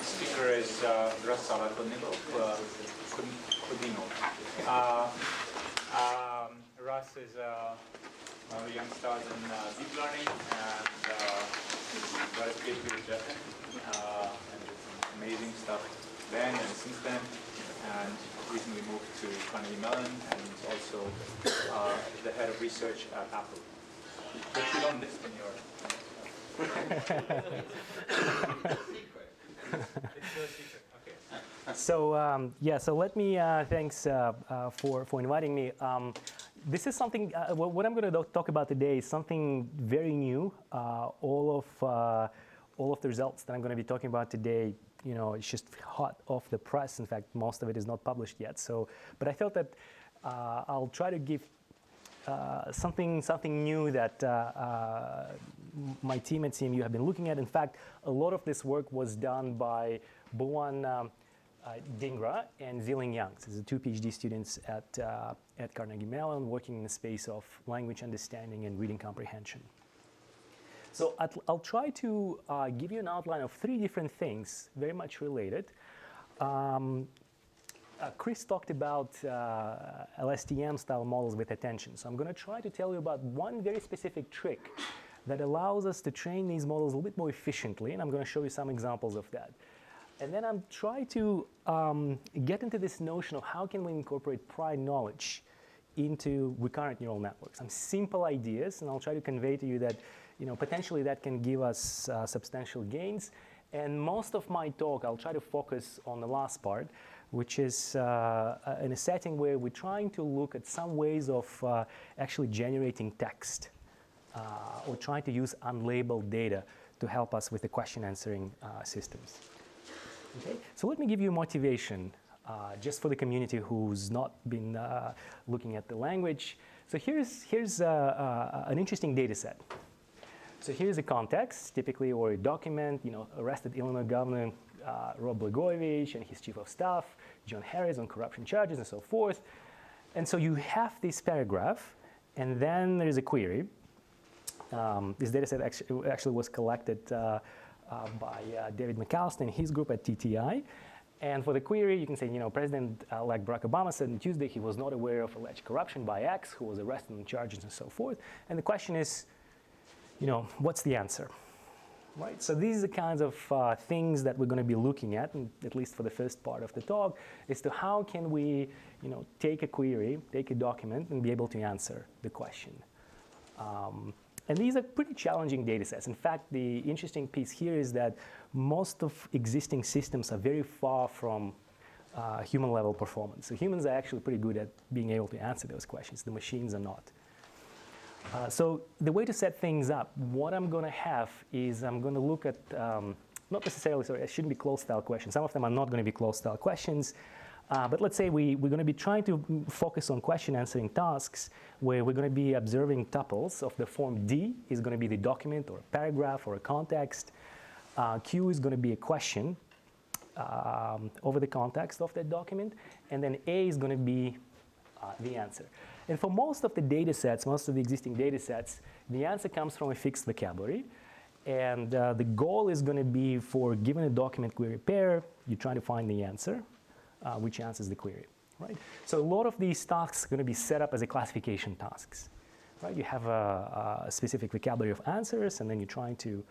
speaker is Russ Salakhutdinov. Russ is one of the young stars in deep learning and got a PhD with Jeff and did some amazing stuff then and since then, and recently moved to Carnegie Mellon and is also the head of research at Apple. But you don't list in your secret. It's your secret. Okay. So let me thanks for inviting me. This is something. What I'm going to talk about today is something very new. All of the results that I'm going to be talking about today, it's just hot off the press. In fact, most of it is not published yet. But I felt that I'll try to give something new that my team at CMU have been looking at. In fact, a lot of this work was done by Boan Dhingra and Ziling Yang. These are two PhD students at Carnegie Mellon working in the space of language understanding and reading comprehension. So I'll try to give you an outline of three different things, very much related. Chris talked about LSTM-style models with attention. So I'm going to try to tell you about one very specific trick that allows us to train these models a little bit more efficiently, and I'm going to show you some examples of that. And then I'm trying to get into this notion of how can we incorporate prior knowledge into recurrent neural networks. Some simple ideas, and I'll try to convey to you that potentially that can give us substantial gains. And most of my talk, I'll try to focus on the last part, which is in a setting where we're trying to look at some ways of actually generating text or trying to use unlabeled data to help us with the question answering systems. Okay, so let me give you motivation just for the community who's not been looking at the language. So here's an interesting data set. So here's a context, typically, or a document, arrested Illinois Governor Rod Blagojevich and his chief of staff, John Harris, on corruption charges and so forth. And so you have this paragraph, and then there's a query. This data set actually was collected by David McAllister and his group at TTI. And for the query, you can say, President-elect Barack Obama said on Tuesday he was not aware of alleged corruption by X, who was arrested on charges and so forth. And the question is, what's the answer? Right? So these are the kinds of things that we're going to be looking at least for the first part of the talk, as to how can we, take a query, take a document, and be able to answer the question. And these are pretty challenging data sets. In fact, the interesting piece here is that most of existing systems are very far from human-level performance. So humans are actually pretty good at being able to answer those questions. The machines are not. So the way to set things up, what I'm going to have is I'm going to look at, not necessarily, it shouldn't be closed-style questions. Some of them are not going to be closed-style questions. But let's say we're going to be trying to focus on question-answering tasks where we're going to be observing tuples of the form D is going to be the document or a paragraph or a context. Q is going to be a question over the context of that document. And then A is going to be the answer. And for most of the data sets, most of the existing data sets, the answer comes from a fixed vocabulary. And the goal is going to be for given a document query pair, you're trying to find the answer, which answers the query, right? So a lot of these tasks are going to be set up as a classification tasks, right? You have a specific vocabulary of answers, and then you're trying to,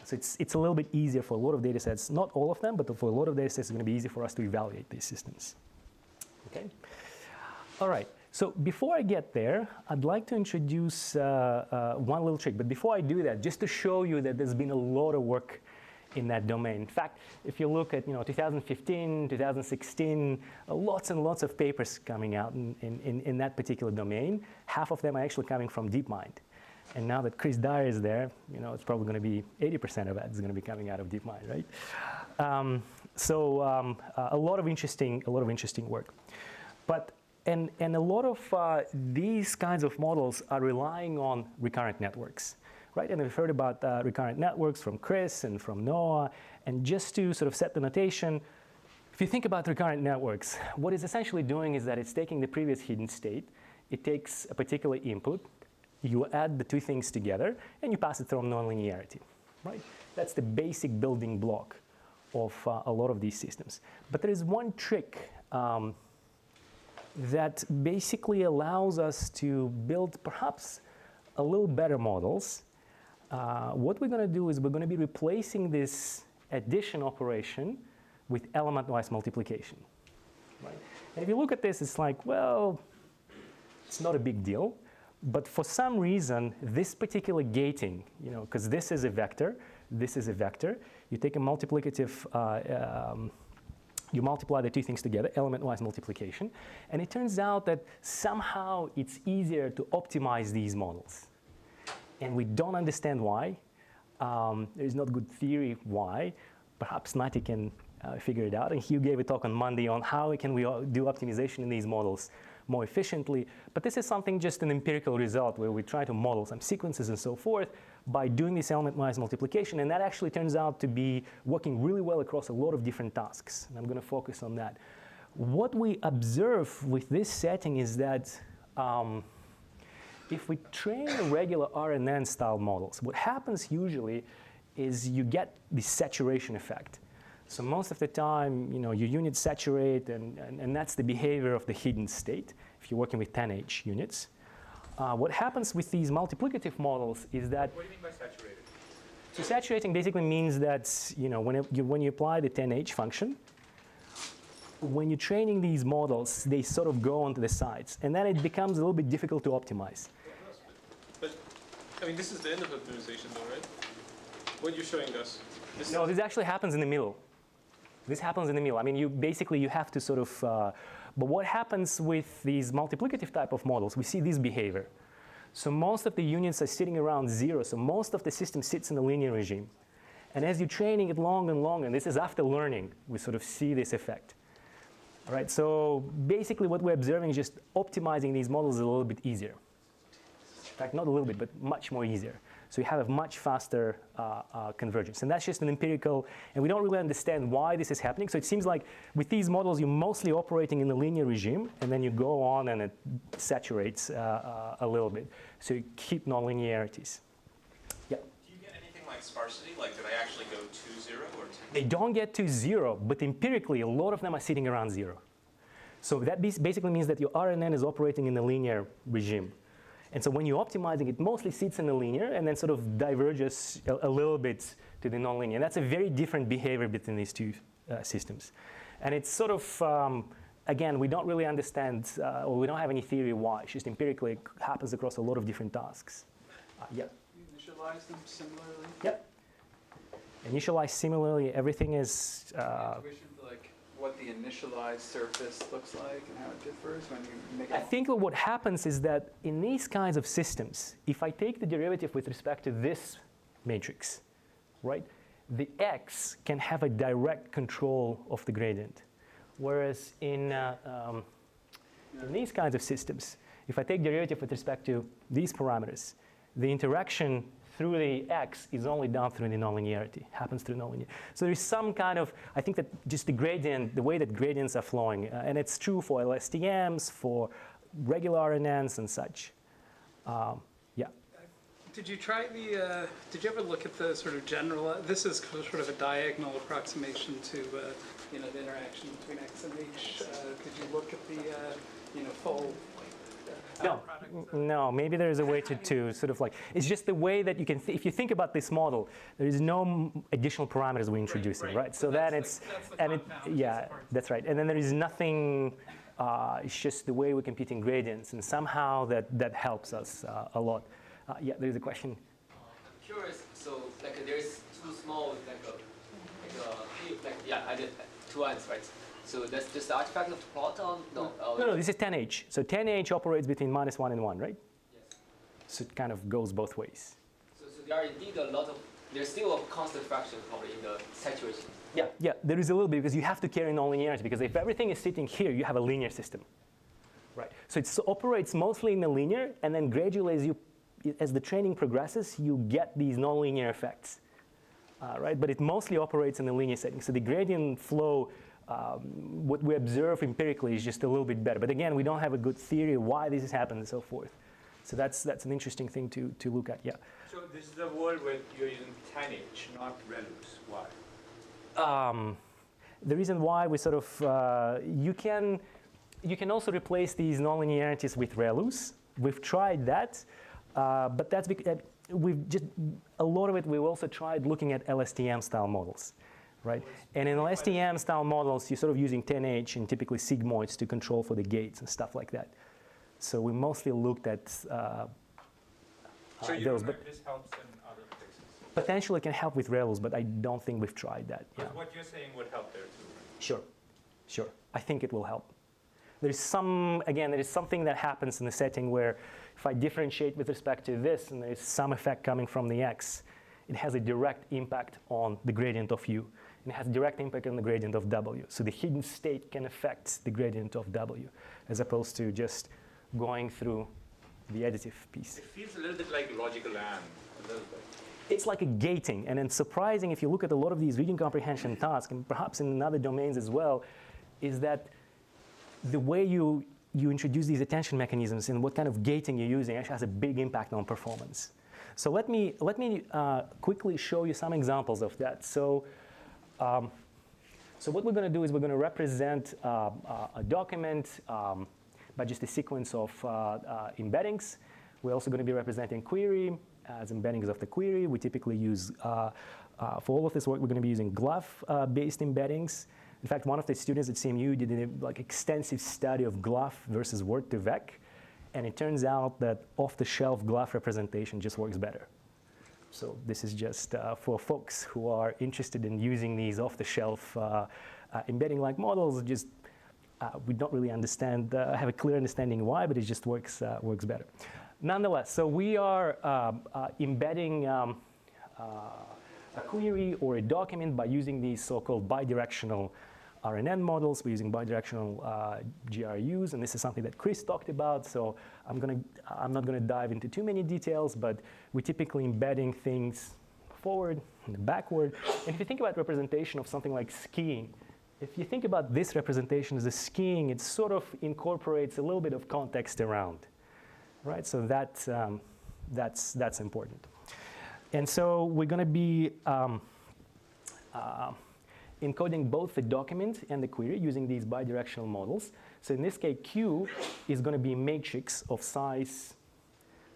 so it's a little bit easier for a lot of data sets, not all of them, but for a lot of data sets, it's going to be easy for us to evaluate these systems, okay? All right. So before I get there, I'd like to introduce one little trick. But before I do that, just to show you that there's been a lot of work in that domain. In fact, if you look at 2015, 2016, lots and lots of papers coming out in that particular domain. Half of them are actually coming from DeepMind. And now that Chris Dyer is there, it's probably going to be 80% of that is going to be coming out of DeepMind, right? A lot of interesting work. But And a lot of these kinds of models are relying on recurrent networks, right? And we've heard about recurrent networks from Chris and from Noah. And just to sort of set the notation, if you think about recurrent networks, what it's essentially doing is that it's taking the previous hidden state, it takes a particular input, you add the two things together, and you pass it through nonlinearity, right? That's the basic building block of a lot of these systems. But there is one trick that basically allows us to build perhaps a little better models. What we're going to do is we're going to be replacing this addition operation with element-wise multiplication. Right? And if you look at this, it's like, well, it's not a big deal. But for some reason, this particular gating, because this is a vector, this is a vector, you take a multiplicative, you multiply the two things together, element-wise multiplication, and it turns out that somehow it's easier to optimize these models. And we don't understand why. There is not good theory why. Perhaps Nati can figure it out. And Hugh gave a talk on Monday on how can we do optimization in these models more efficiently. But this is something just an empirical result where we try to model some sequences and so forth by doing this element-wise multiplication. And that actually turns out to be working really well across a lot of different tasks. And I'm going to focus on that. What we observe with this setting is that if we train regular RNN style models, what happens usually is you get this saturation effect. So most of the time, your units saturate, and that's the behavior of the hidden state if you're working with 10H units. What happens with these multiplicative models is that... What do you mean by saturated? So saturating basically means that when you apply the 10H function, when you're training these models, they sort of go onto the sides. And then it becomes a little bit difficult to optimize. But, I mean, this is the end of optimization though, right? What you're showing us. No, this actually happens in the middle. This happens in the middle. I mean, you have to sort of, but what happens with these multiplicative type of models, we see this behavior. So most of the units are sitting around 0. So most of the system sits in a linear regime. And as you're training it long and long, and this is after learning, we sort of see this effect. All right, so basically what we're observing is just optimizing these models a little bit easier. In fact, not a little bit, but much more easier. So you have a much faster convergence. And that's just an empirical, and we don't really understand why this is happening. So it seems like with these models, you're mostly operating in the linear regime, and then you go on and it saturates a little bit. So you keep nonlinearities. Yeah? Do you get anything like sparsity? Like, did I actually go to 0 or 10? They don't get to 0, but empirically, a lot of them are sitting around 0. So that basically means that your RNN is operating in the linear regime. And so when you're optimizing, it mostly sits in the linear and then sort of diverges a little bit to the nonlinear. And that's a very different behavior between these two systems. And it's sort of, again, we don't really understand, or we don't have any theory why. It's just empirically it happens across a lot of different tasks. Yeah? You initialize them similarly? Yep. Initialize similarly, everything is... Intuition for like what the initialized surface looks like and how it differs when you make it? I think what happens is that in these kinds of systems, if I take the derivative with respect to this matrix, right, the x can have a direct control of the gradient. Whereas in these kinds of systems, if I take derivative with respect to these parameters, the interaction through the x is only done through the nonlinearity, happens through nonlinearity. So there's some kind of, I think that just the gradient, the way that gradients are flowing, and it's true for LSTMs, for regular RNNs and such. Yeah. Did you try the, did you ever look at the sort of general, this is sort of a diagonal approximation to, the interaction between x and h. Could you look at the, full No, maybe there is a way to sort of like, it's just the way that you can, if you think about this model, there is no additional parameters we're introducing, right? So then it's, yeah, that's right. And then there is nothing, it's just the way we're computing gradients, and somehow that helps us a lot. Yeah, there's a question. I'm curious, so like there's too small, I did 2 ends, right? So that's just the artifact of the plot on? No, this is 10H. So 10H operates between -1 and 1, right? Yes. So it kind of goes both ways. So there are indeed a lot of, there's still a constant fraction probably in the saturation. Yeah, there is a little bit because you have to carry nonlinearity, because if everything is sitting here, you have a linear system, right? So it operates mostly in the linear, and then gradually as the training progresses, you get these nonlinear effects, right? But it mostly operates in the linear setting. So the gradient flow, what we observe empirically is just a little bit better. But again, we don't have a good theory of why this has happened and so forth. So that's an interesting thing to look at, yeah. So this is the world where you're using 10H, not ReLUs. Why? the reason why we sort of, you can also replace these nonlinearities with ReLUs. We've tried that, but that's because a lot of it we've also tried looking at LSTM style models, right? And in LSTM style models, you're sort of using 10H and typically sigmoids to control for the gates and stuff like that. So we mostly looked at So you those, don't know but if this helps in other places? potentially it can help with ReLUs, but I don't think we've tried that. Yeah. But what you're saying would help there too. Sure. I think it will help. There is something that happens in the setting where if I differentiate with respect to this and there's some effect coming from the x, it has a direct impact on the gradient of u. And it has a direct impact on the gradient of w. So the hidden state can affect the gradient of w, as opposed to just going through the additive piece. It feels a little bit like logical and, a little bit. It's like a gating, and it's surprising if you look at a lot of these reading comprehension tasks, and perhaps in other domains as well, is that the way you introduce these attention mechanisms and what kind of gating you're using actually has a big impact on performance. So let me quickly show you some examples of that. So what we're going to do is we're going to represent a document by just a sequence of embeddings. We're also going to be representing query as embeddings of the query. We typically use, for all of this work, we're going to be using GLAF-based embeddings. In fact, one of the students at CMU did an extensive study of GLAF versus Word2Vec, and it turns out that off-the-shelf GLAF representation just works better. So this is just for folks who are interested in using these off-the-shelf embedding-like models. Just we don't really understand, have a clear understanding why, but it just works better. Nonetheless, so we are embedding a query or a document by using these so-called bidirectional RNN models. We're using bidirectional GRUs, and this is something that Chris talked about, so I'm not going to dive into too many details, but we're typically embedding things forward and backward. And if you think about representation of something like skiing, if you think about this representation as a skiing, it sort of incorporates a little bit of context around, right? So that's important. And so we're going to be encoding both the document and the query using these bidirectional models. So in this case, Q is going to be a matrix of size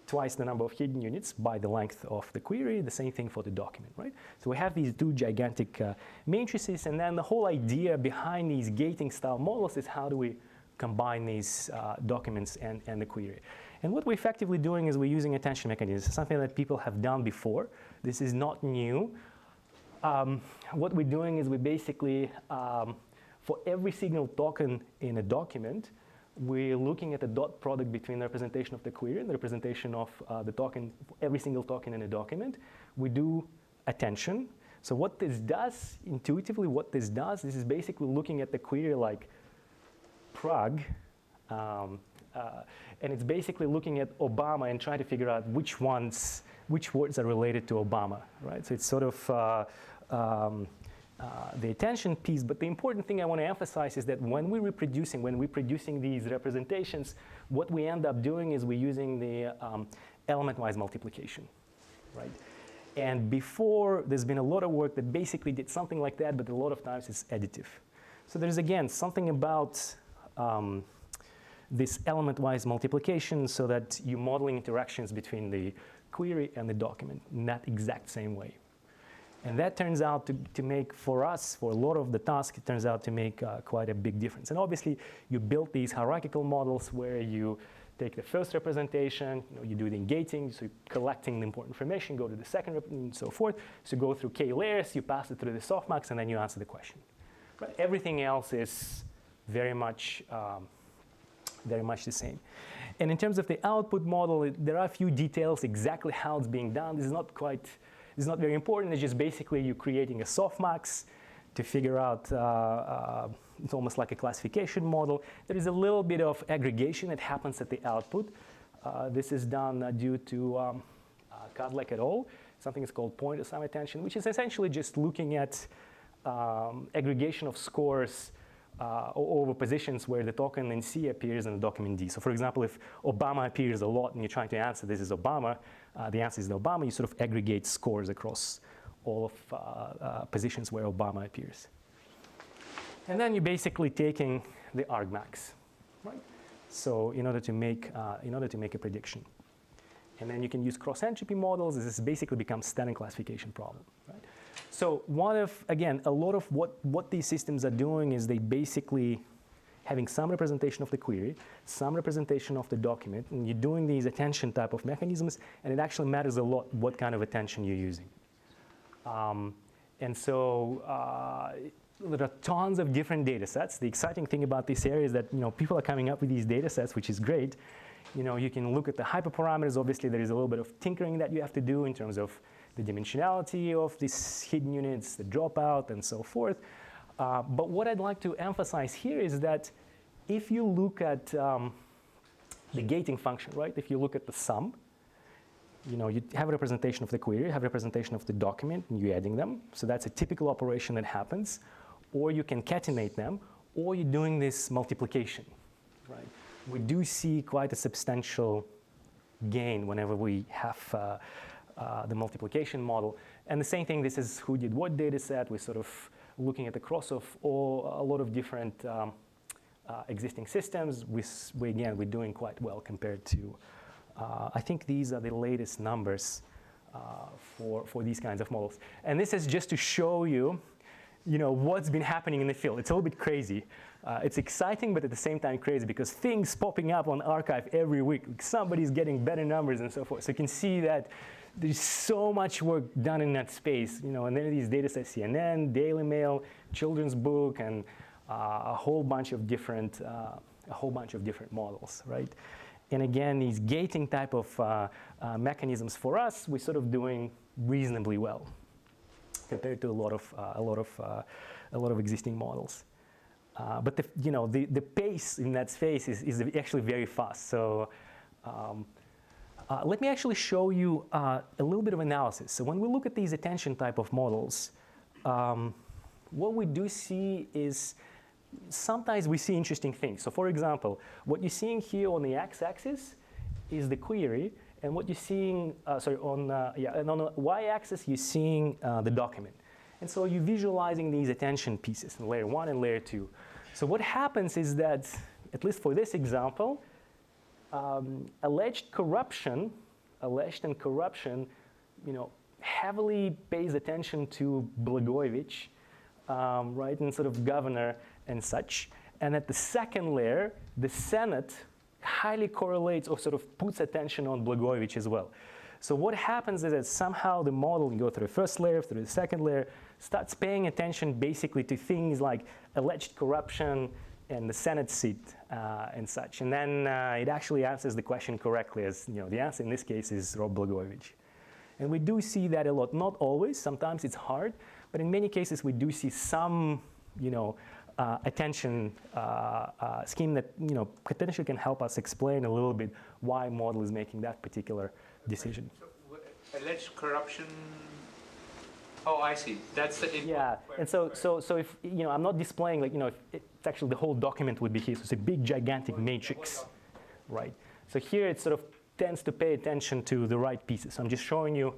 twice the number of hidden units by the length of the query. The same thing for the document, right? So we have these two gigantic matrices, and then the whole idea behind these gating style models is how do we combine these documents and the query. And what we're effectively doing is we're using attention mechanisms, something that people have done before. This is not new. What we're doing is we basically, for every signal token in a document, we're looking at the dot product between the representation of the query and the representation of the token, every single token in a document. We do attention. So what this does, intuitively, this is basically looking at the query like Prague, and it's basically looking at Obama and trying to figure out which words are related to Obama, right? So it's sort of the attention piece, but the important thing I want to emphasize is that when we're producing these representations, what we end up doing is we're using the element-wise multiplication, right? And before, there's been a lot of work that basically did something like that, but a lot of times it's additive. So there's, again, something about this element-wise multiplication so that you're modeling interactions between the query and the document in that exact same way. And that turns out to make, for us, for a lot of the tasks, it turns out to make quite a big difference. And obviously, you build these hierarchical models where you take the first representation, you do the gating, so you're collecting the important information, go to the second, and so forth. So you go through K layers, you pass it through the softmax, and then you answer the question. But everything else is very much the same. And in terms of the output model, there are a few details exactly how it's being done. This is not very important. It's just basically you creating a softmax to figure out, it's almost like a classification model. There is a little bit of aggregation that happens at the output. This is done due to Kadlec et al. Something is called point sum attention, which is essentially just looking at aggregation of scores over positions where the token in C appears in the document D. So for example, if Obama appears a lot and you're trying to answer this is Obama, the answer is Obama, you sort of aggregate scores across all of positions where Obama appears. And then you're basically taking the argmax, right? So in order to make a prediction. And then you can use cross-entropy models. This basically becomes standard classification problem, right? So a lot of what these systems are doing is they basically having some representation of the query, some representation of the document, and you're doing these attention type of mechanisms, and it actually matters a lot what kind of attention you're using. And so there are tons of different data sets. The exciting thing about this area is that people are coming up with these data sets, which is great. You can look at the hyperparameters. Obviously, there is a little bit of tinkering that you have to do in terms of the dimensionality of these hidden units, the dropout, and so forth. But what I'd like to emphasize here is that if you look at the gating function, right? If you look at the sum, you have a representation of the query, you have a representation of the document, and you're adding them. So that's a typical operation that happens. Or you concatenate them, or you're doing this multiplication, right? We do see quite a substantial gain whenever we have the multiplication model. And the same thing, this is who did what data set. We're sort of looking at the cross of a lot of different existing systems. We're doing quite well compared to, I think these are the latest numbers for these kinds of models. And this is just to show you, what's been happening in the field. It's a little bit crazy. It's exciting, but at the same time crazy, because things popping up on arXiv every week. Somebody's getting better numbers and so forth. So you can see that there's so much work done in that space. And there are these data sets, CNN, Daily Mail, Children's Book, and a whole bunch of different models, right? And again, these gating type of mechanisms for us, we're sort of doing reasonably well compared to a lot of existing models. But the pace in that space is actually very fast. So let me actually show you a little bit of analysis. So when we look at these attention type of models, what we do see is sometimes we see interesting things. So for example, what you're seeing here on the x-axis is the query, and what you're seeing, and on the y-axis you're seeing the document. And so you're visualizing these attention pieces in layer 1 and layer 2. So what happens is that, at least for this example, alleged and corruption, heavily pays attention to Blagojevich, right, and sort of governor and such. And at the second layer, the Senate highly correlates or sort of puts attention on Blagojevich as well. So what happens is that somehow the model can go through the first layer, through the second layer, starts paying attention basically to things like alleged corruption and the Senate seat and such. And then it actually answers the question correctly, as the answer in this case is Rob Blagojevich. And we do see that a lot, not always, sometimes it's hard, but in many cases we do see some, attention scheme that, potentially can help us explain a little bit why a model is making that particular decision. So, alleged corruption. Oh, I see. That's the input. Yeah, and so if I'm not displaying it's actually the whole document would be here. So it's a big gigantic matrix, right? So here it sort of tends to pay attention to the right pieces. So I'm just showing you,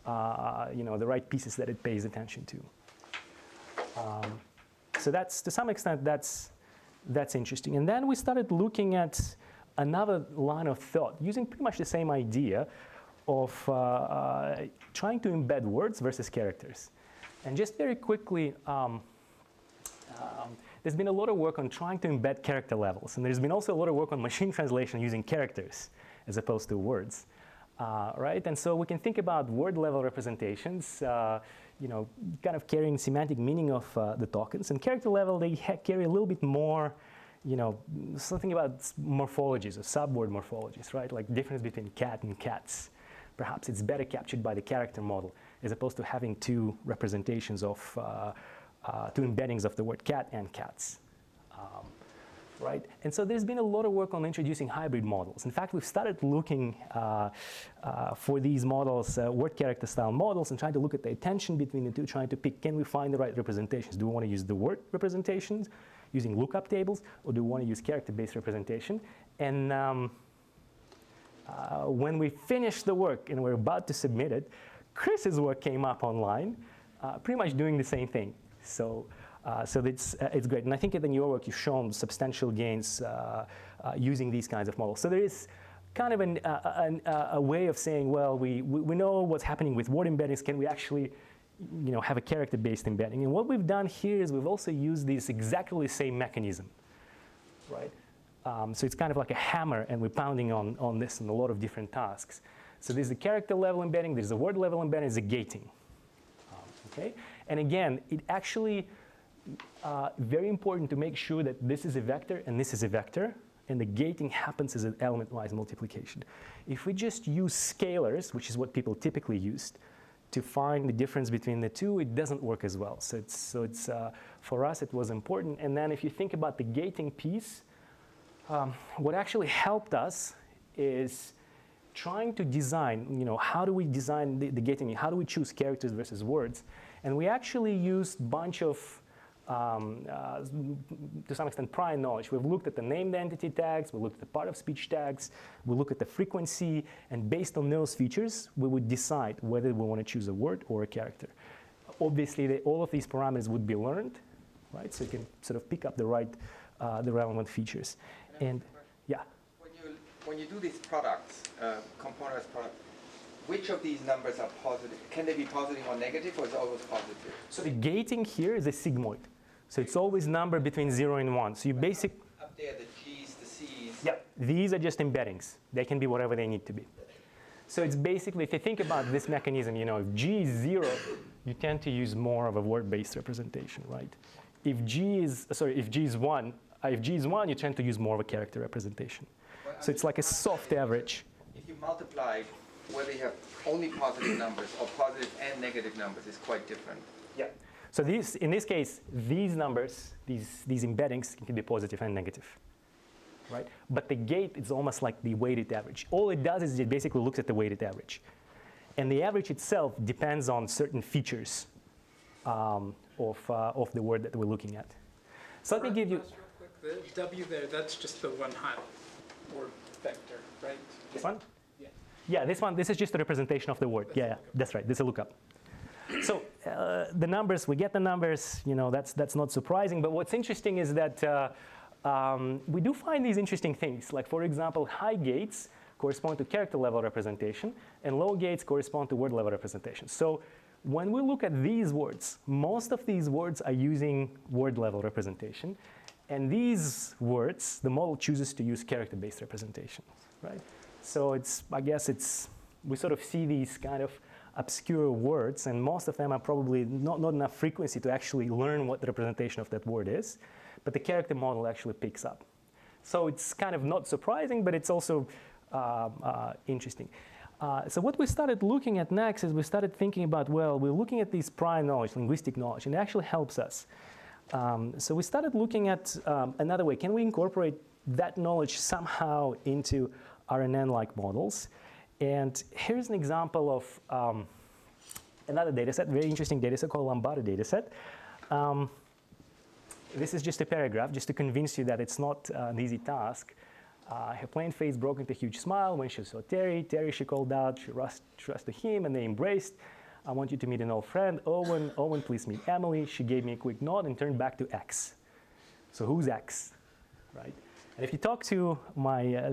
the right pieces that it pays attention to. So that's, to some extent, that's interesting. And then we started looking at another line of thought using pretty much the same idea of trying to embed words versus characters. And just very quickly, there's been a lot of work on trying to embed character levels. And there's been also a lot of work on machine translation using characters as opposed to words. Right? And so we can think about word level representations, kind of carrying semantic meaning of the tokens. And character level, they carry a little bit more, something about morphologies or subword morphologies, right? Like difference between cat and cats. Perhaps it's better captured by the character model as opposed to having two representations of, two embeddings of the word cat and cats. Right? And so there's been a lot of work on introducing hybrid models. In fact, we've started looking for these models, word character style models, and trying to look at the attention between the two, trying to pick, can we find the right representations? Do we want to use the word representations using lookup tables, or do we want to use character-based representation? And when we finished the work and we're about to submit it, Chris's work came up online, pretty much doing the same thing. So it's great. And I think in your work, you've shown substantial gains using these kinds of models. So there is kind of a way of saying, well, we know what's happening with word embeddings. Can we actually have a character-based embedding? And what we've done here is we've also used this exactly the same mechanism, right? So it's kind of like a hammer, and we're pounding on this in a lot of different tasks. So there's the character level embedding, there's the word level embedding, there's the gating. Okay? And again, it actually very important to make sure that this is a vector and this is a vector, and the gating happens as an element-wise multiplication. If we just use scalars, which is what people typically used, to find the difference between the two, it doesn't work as well. So it's for us, it was important. And then if you think about the gating piece, what actually helped us is trying to design, how do we design the gating? How do we choose characters versus words? And we actually used a bunch of, to some extent, prior knowledge. We've looked at the named entity tags, we looked at the part of speech tags, we look at the frequency, and based on those features, we would decide whether we want to choose a word or a character. Obviously, all of these parameters would be learned, right? So you can sort of pick up the relevant features. And yeah. When you do these products, components product, which of these numbers are positive? Can they be positive or negative, or is it always positive? So the gating here is a sigmoid. So it's always number between 0 and 1. So you Up there, the G's, the C's. Yeah, these are just embeddings. They can be whatever they need to be. So it's basically, if you think about this mechanism, if G is 0, you tend to use more of a word-based representation, right? If G is 1, you tend to use more of a character representation. So it's like a soft average. If you multiply, whether you have only positive numbers or positive and negative numbers is quite different. Yeah. So in this case, these numbers, these embeddings can be positive and negative, right? But the gate is almost like the weighted average. All it does is it basically looks at the weighted average. And the average itself depends on certain features of the word that we're looking at. So let me give you... Real quick, the W there, that's just the one hot word vector, right? This one? Yeah. Yeah, this is just a representation of the word. Yeah, that's right. This is a lookup. So the numbers, we get the numbers. That's not surprising. But what's interesting is that we do find these interesting things. Like, for example, high gates correspond to character level representation, and low gates correspond to word level representation. So when we look at these words, most of these words are using word level representation. And these words, the model chooses to use character-based representation, right? So we sort of see these kind of obscure words, and most of them are probably not enough frequency to actually learn what the representation of that word is, but the character model actually picks up. So it's kind of not surprising, but it's also interesting. So what we started looking at next is we started thinking about, well, we're looking at this prior knowledge, linguistic knowledge, and it actually helps us. So we started looking at another way. Can we incorporate that knowledge somehow into RNN-like models? And here's an example of another dataset, very interesting dataset called Lambda dataset. This is just a paragraph, just to convince you that it's not an easy task. Her plain face broke into a huge smile when she saw Terry. Terry, she called out. She rushed to him, and they embraced. I want you to meet an old friend, Owen. Owen, please meet Emily. She gave me a quick nod and turned back to X. So who's X, right? And if you talk to my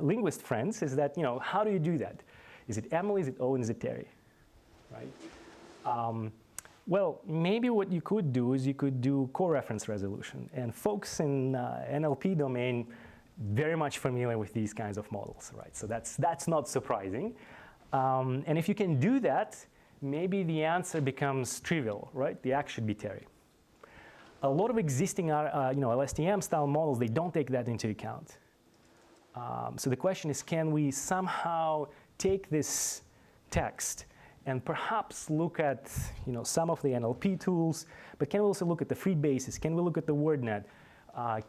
linguist friends, is that, how do you do that? Is it Emily, is it Owen, is it Terry, right? Well, maybe what you could do is you could do coreference resolution. And folks in NLP domain very much familiar with these kinds of models, right? So that's not surprising. And if you can do that, maybe the answer becomes trivial, right? The X should be Terry. A lot of existing LSTM-style models, they don't take that into account. So the question is, can we somehow take this text and perhaps look at some of the NLP tools, but can we also look at the free basis? Can we look at the WordNet?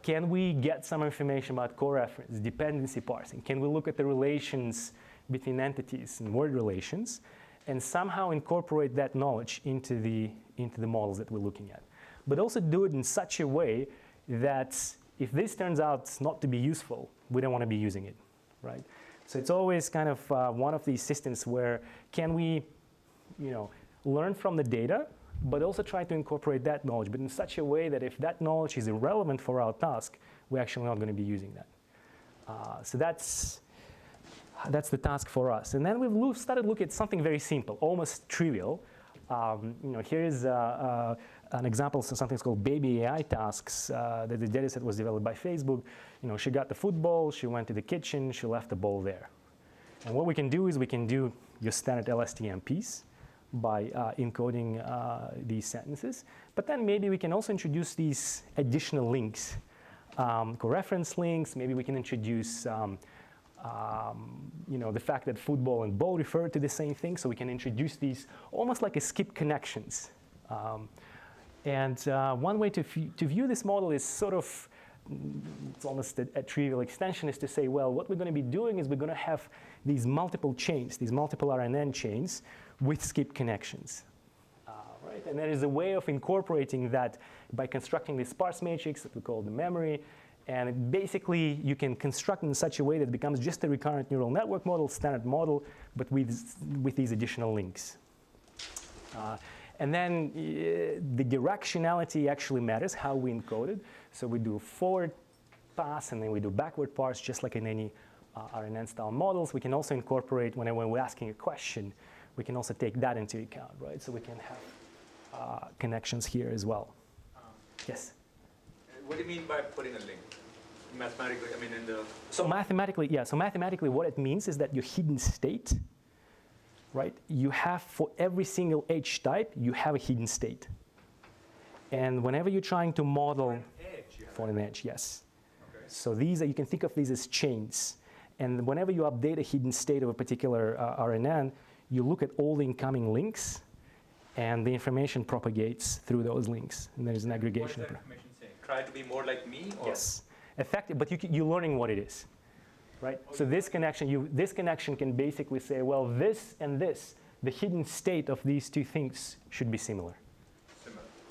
Can we get some information about coreference, dependency parsing? Can we look at the relations between entities and word relations, and somehow incorporate that knowledge into the models that we're looking at? But also do it in such a way that if this turns out not to be useful, we don't want to be using it, right? So it's always kind of one of these systems where can we learn from the data, but also try to incorporate that knowledge, but in such a way that if that knowledge is irrelevant for our task, we're actually not going to be using that. So that's the task for us. And then we've started looking at something very simple, almost trivial. Here is an example of something called baby AI tasks that the dataset was developed by Facebook. She got the football, she went to the kitchen, she left the ball there. And what we can do is we can do your standard LSTM piece by encoding these sentences. But then maybe we can also introduce these additional links, coreference links. Maybe we can introduce the fact that football and ball refer to the same thing. So we can introduce these almost like a skip connections. One way to view this model is sort of, it's almost a trivial extension, is to say, well, what we're going to be doing is we're going to have these multiple chains, these multiple RNN chains with skip connections. Right? And there is a way of incorporating that by constructing this sparse matrix that we call the memory. And basically, you can construct in such a way that it becomes just a recurrent neural network model, standard model, but with these additional links. And then the directionality actually matters, how we encode it. So we do forward pass, and then we do backward parse, just like in any RNN-style models. We can also incorporate, when we're asking a question, we can also take that into account, right? So we can have connections here as well. Yes? What do you mean by putting a link? Mathematically, I mean in the... So mathematically what it means is that your hidden state, right? You have, for every single H type, you have a hidden state. And whenever you're trying to model... For an edge, yes. Okay. So you can think of these as chains. And whenever you update a hidden state of a particular RNN, you look at all the incoming links, and the information propagates through those links. And there's an aggregation. What is that information saying? Try to be more like me? Or? Yes. Effective, but you're learning what it is. Right? So this connection can basically say, well, this and this, the hidden state of these two things should be similar.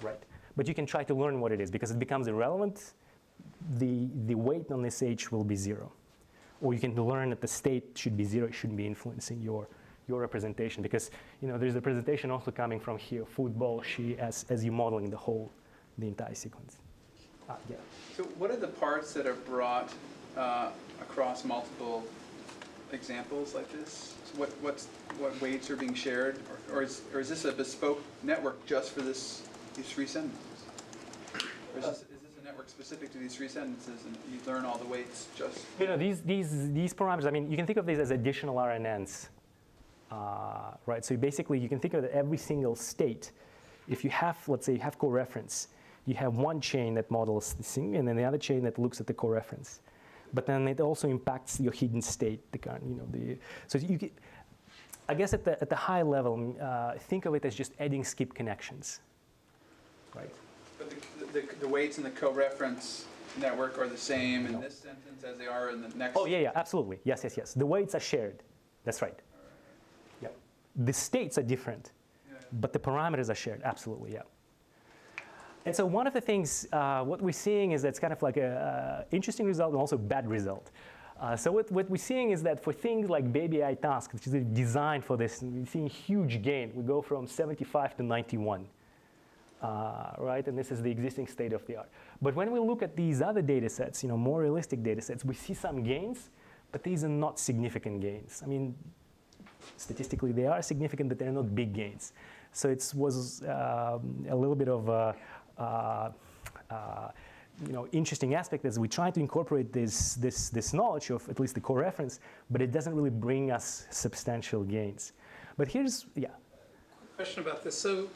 Right? But you can try to learn what it is, because it becomes irrelevant. The weight on this H will be 0. Or you can learn that the state should be 0, it shouldn't be influencing your representation, because there's a representation also coming from here, football, she, as you're modeling the entire sequence. Yeah. So what are the parts that are brought across multiple examples like this? So what weights are being shared, or is this a bespoke network just for these 3 sentences? Or is this a network specific to these 3 sentences, and you learn all the weights just? These parameters, I mean, you can think of these as additional RNNs, right? So basically, you can think of every single state. If you have, let's say, you have coreference, you have one chain that models the thing, and then the other chain that looks at the coreference. But then it also impacts your hidden state, so I guess at the high level, think of it as just adding skip connections, right? But the weights in the coreference network are the same in this sentence as they are in the next? Oh, yeah, absolutely. Yes. The weights are shared. That's right. Yeah. The states are different, but the parameters are shared. Absolutely, yeah. And so one of the things, what we're seeing is that's kind of like an interesting result and also bad result. So what we're seeing is that for things like baby AI task, which is designed for this, we're seeing huge gain. We go from 75 to 91, right? And this is the existing state of the art. But when we look at these other data sets, more realistic data sets, we see some gains, but these are not significant gains. I mean, statistically they are significant, but they're not big gains. So it was a little bit of a interesting aspect as we try to incorporate this knowledge of at least the coreference, but it doesn't really bring us substantial gains. But here's, Quick question about this. So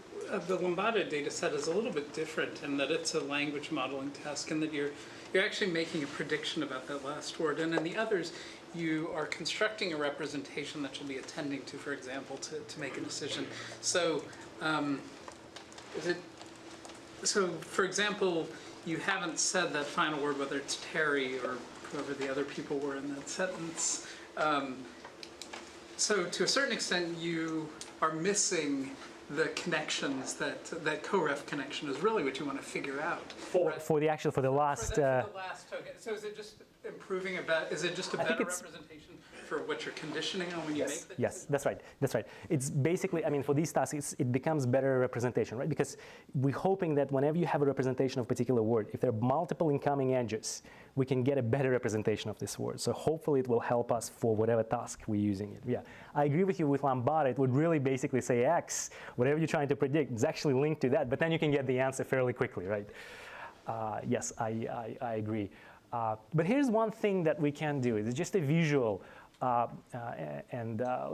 the Lambda data set is a little bit different in that it's a language modeling task, and that you're actually making a prediction about that last word. And in the others, you are constructing a representation that you'll be attending to, for example, to make a decision. So so for example, you haven't said that final word, whether it's Terry or whoever the other people were in that sentence. So to a certain extent, you are missing the connections that coref connection is really what you want to figure out. for the last. For the last token. So is it just improving about? Is it just a better representation for what you're conditioning on when you make the Yes, that's right. That's right. It's basically, I mean, for these tasks, it becomes better representation, right? Because we're hoping that whenever you have a representation of a particular word, if there are multiple incoming edges, we can get a better representation of this word. So hopefully it will help us for whatever task we're using it. Yeah, I agree with you with Lambda. It would really basically say X, whatever you're trying to predict is actually linked to that, but then you can get the answer fairly quickly, right? Yes, I agree. But here's one thing that we can do. It's just a visual, let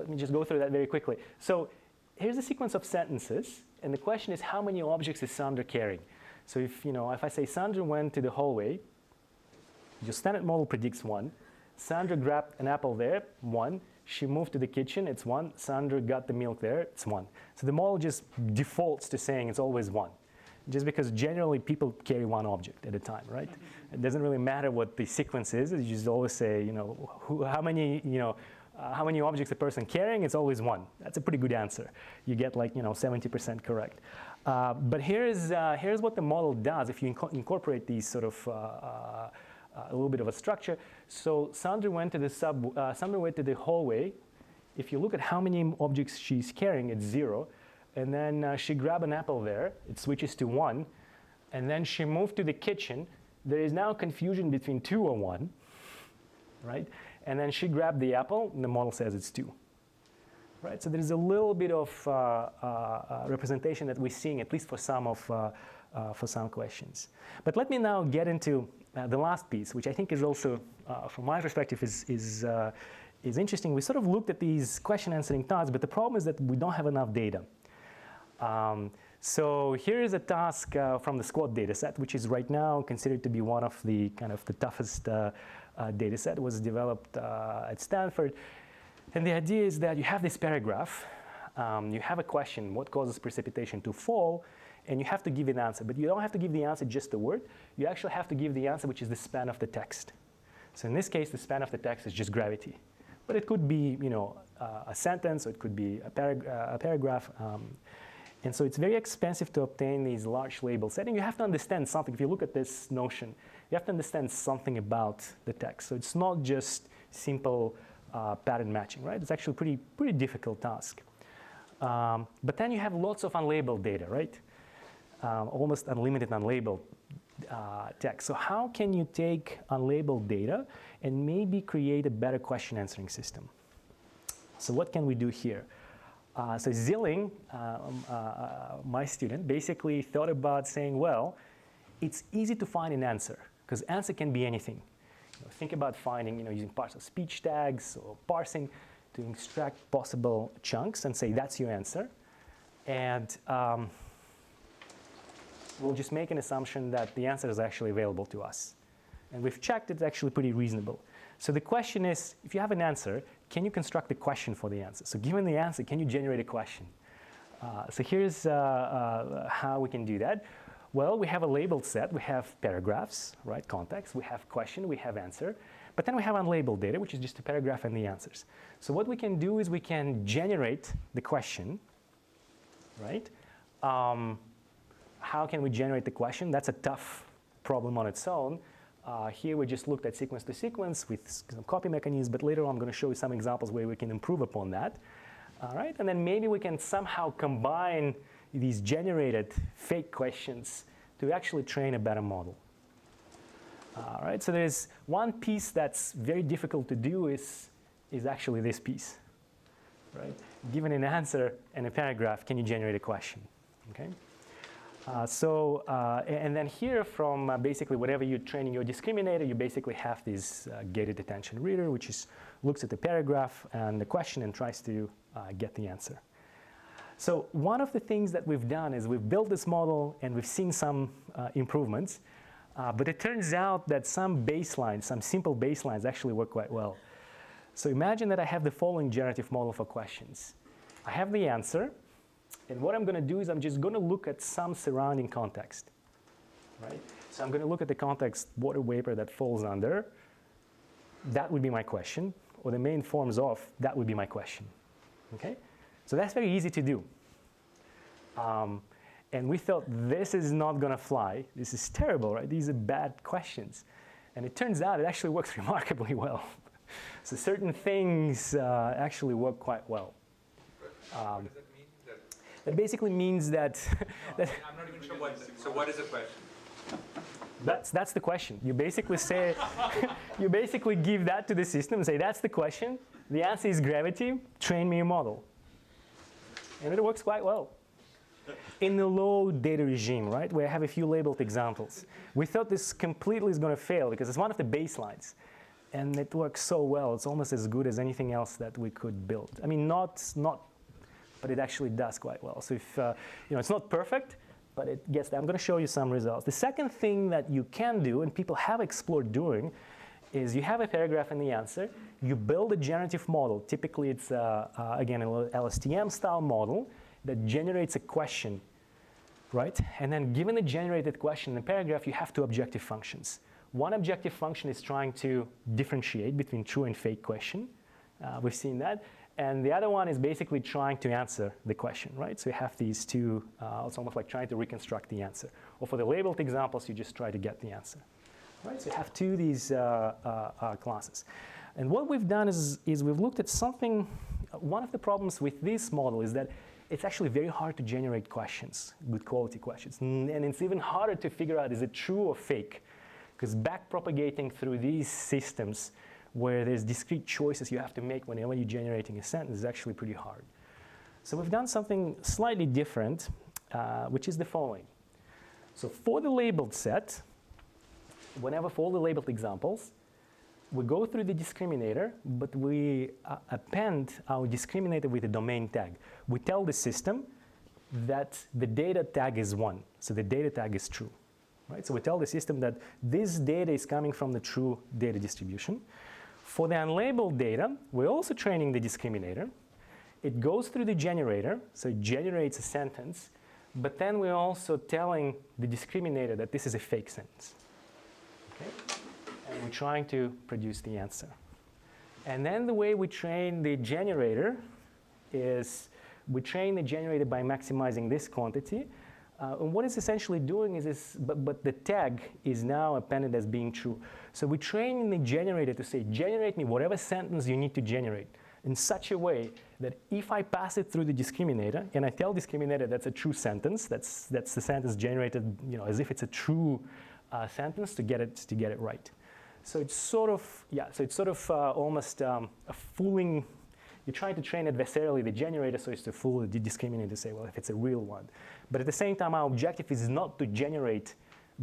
me just go through that very quickly. So here's a sequence of sentences, and the question is how many objects is Sandra carrying? So if I say Sandra went to the hallway, your standard model predicts 1. Sandra grabbed an apple there, 1. She moved to the kitchen, it's 1. Sandra got the milk there, it's 1. So the model just defaults to saying it's always 1. Just because generally people carry one object at a time, right? It doesn't really matter what the sequence is. You just always say, how many objects a person carrying? It's always 1. That's a pretty good answer. You get 70% correct. But here's what the model does if you incorporate these sort of a little bit of a structure. So Sandra went to the hallway. If you look at how many objects she's carrying, it's 0. And then she grabbed an apple there. It switches to 1. And then she moved to the kitchen. There is now confusion between 2 or 1, right? And then she grabbed the apple, and the model says it's 2, right? So there's a little bit of representation that we're seeing, at least for some questions. But let me now get into the last piece, which I think is also, from my perspective, is interesting. We sort of looked at these question answering tasks, but the problem is that we don't have enough data. So here is a task from the squad dataset, which is right now considered to be one of the kind of the toughest dataset. It was developed at Stanford. And the idea is that you have this paragraph. You have a question, what causes precipitation to fall? And you have to give an answer. But you don't have to give the answer just a word. You actually have to give the answer, which is the span of the text. So in this case, the span of the text is just gravity. But it could be a sentence, or it could be a paragraph. And so it's very expensive to obtain these large label sets. And you have to understand something. If you look at this notion, you have to understand something about the text. So it's not just simple pattern matching, right? It's actually a pretty difficult task. But then you have lots of unlabeled data, right? Almost unlimited unlabeled text. So how can you take unlabeled data and maybe create a better question answering system? So what can we do here? So Zilling, my student, basically thought about saying, well, it's easy to find an answer, because answer can be anything. Think about finding, using parts of speech tags or parsing to extract possible chunks and say that's your answer. And we'll just make an assumption that the answer is actually available to us. And we've checked it's actually pretty reasonable. So the question is, if you have an answer, can you construct a question for the answer? So given the answer, can you generate a question? So here's how we can do that. Well, we have a labeled set. We have paragraphs, right, context. We have question, we have answer. But then we have unlabeled data, which is just a paragraph and the answers. So what we can do is we can generate the question, right? How can we generate the question? That's a tough problem on its own. Here we just looked at sequence to sequence with some copy mechanisms, but later on I'm going to show you some examples where we can improve upon that. All right, and then maybe we can somehow combine these generated fake questions to actually train a better model. All right, so there's one piece that's very difficult to do is actually this piece, right? Given an answer and a paragraph, can you generate a question, okay? And then here from basically whatever you're training your discriminator, you basically have this gated attention reader, which looks at the paragraph and the question and tries to get the answer. So one of the things that we've done is we've built this model and we've seen some improvements, but it turns out that some simple baselines actually work quite well. So imagine that I have the following generative model for questions. I have the answer. And what I'm going to do is I'm just going to look at some surrounding context, right? So I'm going to look at the context water vapor that falls under. That would be my question. Or the main forms of, that would be my question, okay? So that's very easy to do. And we thought, this is not going to fly. This is terrible, right? These are bad questions. And it turns out it actually works remarkably well. So certain things actually work quite well. What does that mean? That basically means that, I'm not even sure what. So what is the question? that's the question. You basically say, you basically give that to the system and say, that's the question. The answer is gravity. Train me a model. And it works quite well. In the low data regime, right, where I have a few labeled examples, we thought this completely is going to fail because it's one of the baselines. And it works so well. It's almost as good as anything else that we could build. I mean, not, but it actually does quite well. So if, it's not perfect, but it gets there. I'm going to show you some results. The second thing that you can do, and people have explored doing, is you have a paragraph in the answer. You build a generative model. Typically, it's, again, an LSTM style model that generates a question, right? And then given the generated question in the paragraph, you have two objective functions. One objective function is trying to differentiate between true and fake question. We've seen that. And the other one is basically trying to answer the question, right? So you have these two, it's almost like trying to reconstruct the answer. Or for the labeled examples, you just try to get the answer, right? So you have two of these classes. And what we've done is we've looked at something, one of the problems with this model is that it's actually very hard to generate questions, good quality questions. And it's even harder to figure out, is it true or fake? Because backpropagating through these systems where there's discrete choices you have to make whenever you're generating a sentence is actually pretty hard. So we've done something slightly different, which is the following. So for the labeled set, whenever for all the labeled examples, we go through the discriminator, but we append our discriminator with a domain tag. We tell the system that the data tag is 1, so the data tag is true. Right? So we tell the system that this data is coming from the true data distribution. For the unlabeled data, we're also training the discriminator. It goes through the generator, so it generates a sentence, but then we're also telling the discriminator that this is a fake sentence. Okay? And we're trying to produce the answer. And then the way we train the generator is we train the generator by maximizing this quantity. And what it's essentially doing is but the tag is now appended as being true. So we train the generator to say, generate me whatever sentence you need to generate in such a way that if I pass it through the discriminator, and I tell discriminator that's a true sentence, that's the sentence generated, as if it's a true sentence to get it right. So it's sort of, almost a fooling. You're trying to train adversarially the generator so as to fool the discriminator to say, well, if it's a real one. But at the same time, our objective is not to generate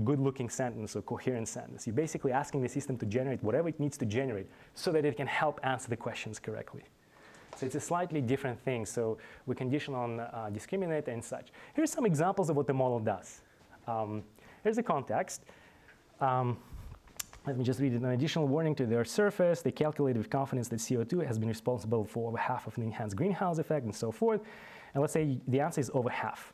good-looking sentence or coherent sentence. You're basically asking the system to generate whatever it needs to generate so that it can help answer the questions correctly. So it's a slightly different thing. So we condition on discriminator and such. Here's some examples of what the model does. Here's the context. Let me just read it. An additional warning to the Earth's surface. They calculated with confidence that CO2 has been responsible for over half of the enhanced greenhouse effect and so forth. And let's say the answer is over half.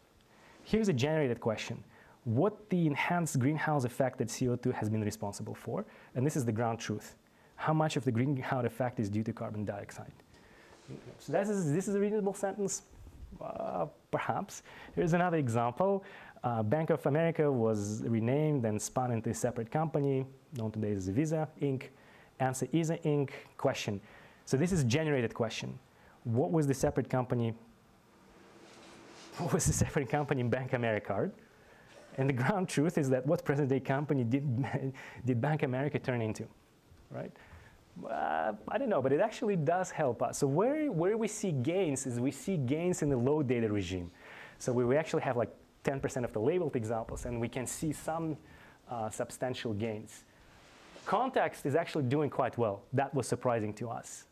Here's a generated question. What the enhanced greenhouse effect that CO2 has been responsible for? And this is the ground truth. How much of the greenhouse effect is due to carbon dioxide? So this is a reasonable sentence? Perhaps. Here's another example. Bank of America was renamed and spun into a separate company, known today as Visa Inc. Answer is Inc. Question. So this is generated question. What was the separate company? What was the separate company in Bank America? And the ground truth is that what present-day company did Bank America turn into, right? I don't know, but it actually does help us. So where we see gains is we see gains in the low data regime. So we actually have like 10% of the labeled examples, and we can see some substantial gains. Context is actually doing quite well. That was surprising to us.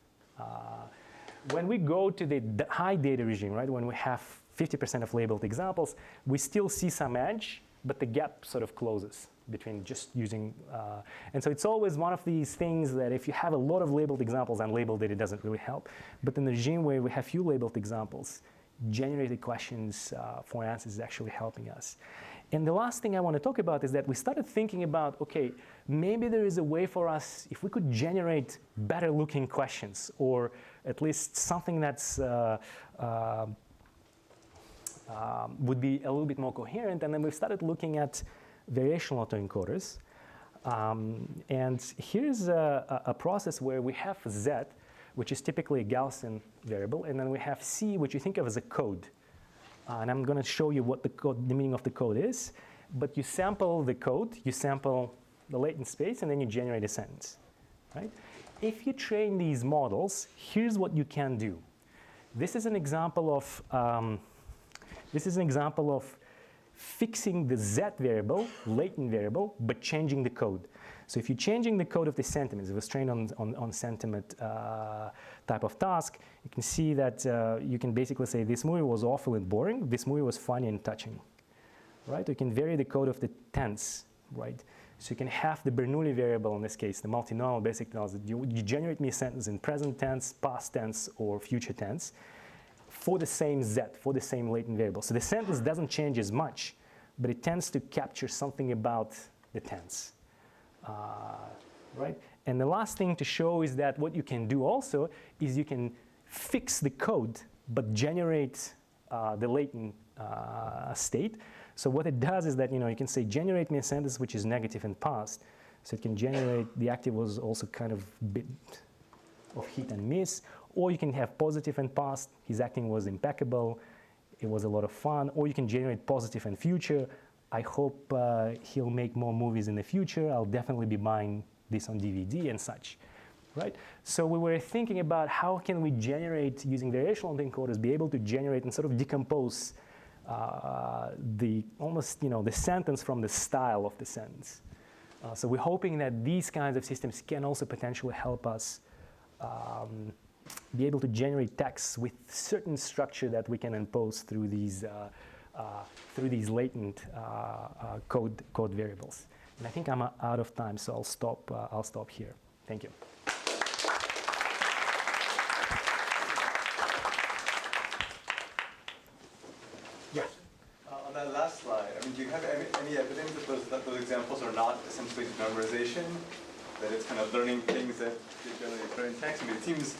When we go to the high data regime, right, when we have 50% of labeled examples, we still see some edge, but the gap sort of closes between just using, and so it's always one of these things that if you have a lot of labeled examples, unlabeled data doesn't really help. But in the regime where we have few labeled examples, generated questions for answers is actually helping us. And the last thing I want to talk about is that we started thinking about, okay, maybe there is a way for us, if we could generate better looking questions, or at least something that's would be a little bit more coherent. And then we started looking at variational autoencoders. And here's a process where we have Z, which is typically a Gaussian variable, and then we have C, which you think of as a code. And I'm going to show you what the meaning of the code is. But you sample the code, you sample the latent space, and then you generate a sentence, right? If you train these models, here's what you can do. This is an example of fixing the Z variable, latent variable, but changing the code. So if you're changing the code of the sentiments, if it was trained on sentiment type of task, you can see that you can basically say this movie was awful and boring, this movie was funny and touching, right? You can vary the code of the tense, right? So you can have the Bernoulli variable, in this case, the multinomial basic knowledge. You generate me a sentence in present tense, past tense, or future tense for the same Z, for the same latent variable. So the sentence doesn't change as much, but it tends to capture something about the tense, right? And the last thing to show is that what you can do also is you can fix the code, but generate the latent state. So what it does is that, you can say, generate me a sentence which is negative in past. So it can generate, the active was also kind of a bit of hit and miss. Or you can have positive in past, his acting was impeccable, it was a lot of fun. Or you can generate positive in future. I hope he'll make more movies in the future. I'll definitely be buying this on DVD and such, right? So we were thinking about how can we generate, using variational encoders, be able to generate and sort of decompose the sentence from the style of the sentence. So we're hoping that these kinds of systems can also potentially help us be able to generate text with certain structure that we can impose through these latent code variables. And I think I'm out of time, so I'll stop here. Thank you. Yeah. On that last slide, do you have any evidence that those examples are not essentially memorization? That it's kind of learning things that they generally occur in text? It seems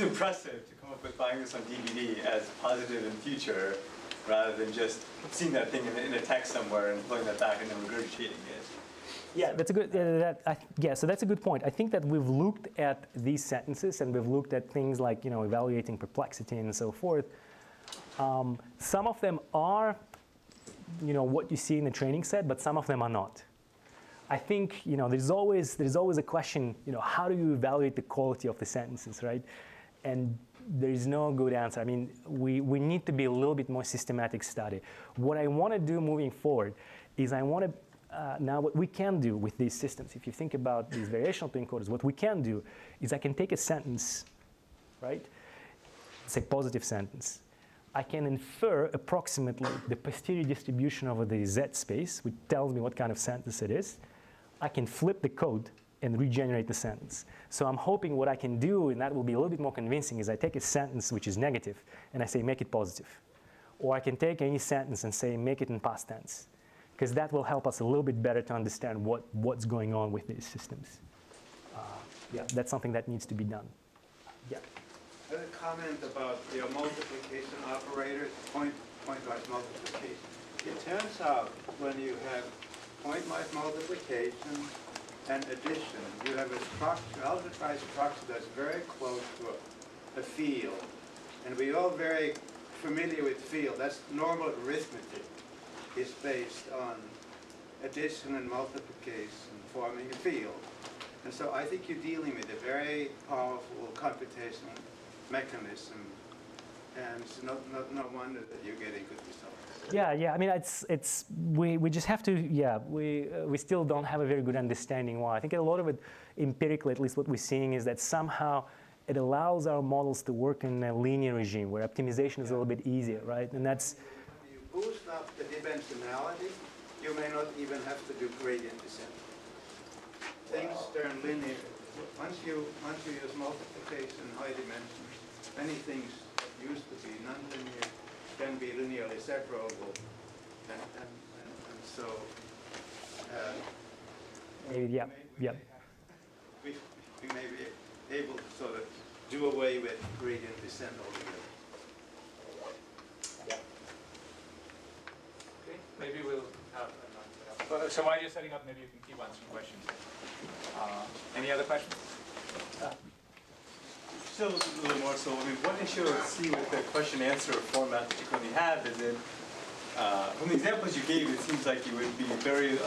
impressive to come up with buying this on DVD as positive in future, rather than just seeing that thing in a text somewhere and pulling that back and then regurgitating it. Yeah, that's a good. So that's a good point. I think that we've looked at these sentences and we've looked at things like evaluating perplexity and so forth. Some of them are, what you see in the training set, but some of them are not. I think there's always a question. How do you evaluate the quality of the sentences, right? And there is no good answer. We need to be a little bit more systematic study. What I want to do moving forward is I want to now what we can do with these systems. If you think about these variational encoders, what we can do is I can take a sentence, right? It's a positive sentence. I can infer approximately the posterior distribution over the Z space, which tells me what kind of sentence it is. I can flip the code and regenerate the sentence. So I'm hoping what I can do, and that will be a little bit more convincing, is I take a sentence which is negative and I say make it positive. Or I can take any sentence and say make it in past tense, because that will help us a little bit better to understand what's going on with these systems. Yeah, that's something that needs to be done. Yeah. I have a comment about your multiplication operator, point-wise multiplication. It turns out when you have point-wise multiplication and addition, you have a structure, algebraic structure that's very close to a field. And we're all very familiar with field. That's normal arithmetic is based on addition and multiplication forming a field. And so I think you're dealing with a very powerful computational mechanism, and it's no wonder that you're getting good results. Yeah. We just have to. Yeah, we still don't have a very good understanding why. I think a lot of it, empirically, at least what we're seeing, is that somehow it allows our models to work in a linear regime where optimization is a little bit easier, right? And that's. When you boost up the dimensionality, you may not even have to do gradient descent. Things turn linear. Once you use multiplication in high dimensions, many things that used to be nonlinear can be linearly separable, and so We may be able to sort of do away with gradient descent altogether. Okay, maybe we'll have So while you're setting up, maybe you can keep answering questions. Any other questions? Still a little more, so I mean, one issue I see with the question-answer format that you currently have is that from the examples you gave, it seems like you would be very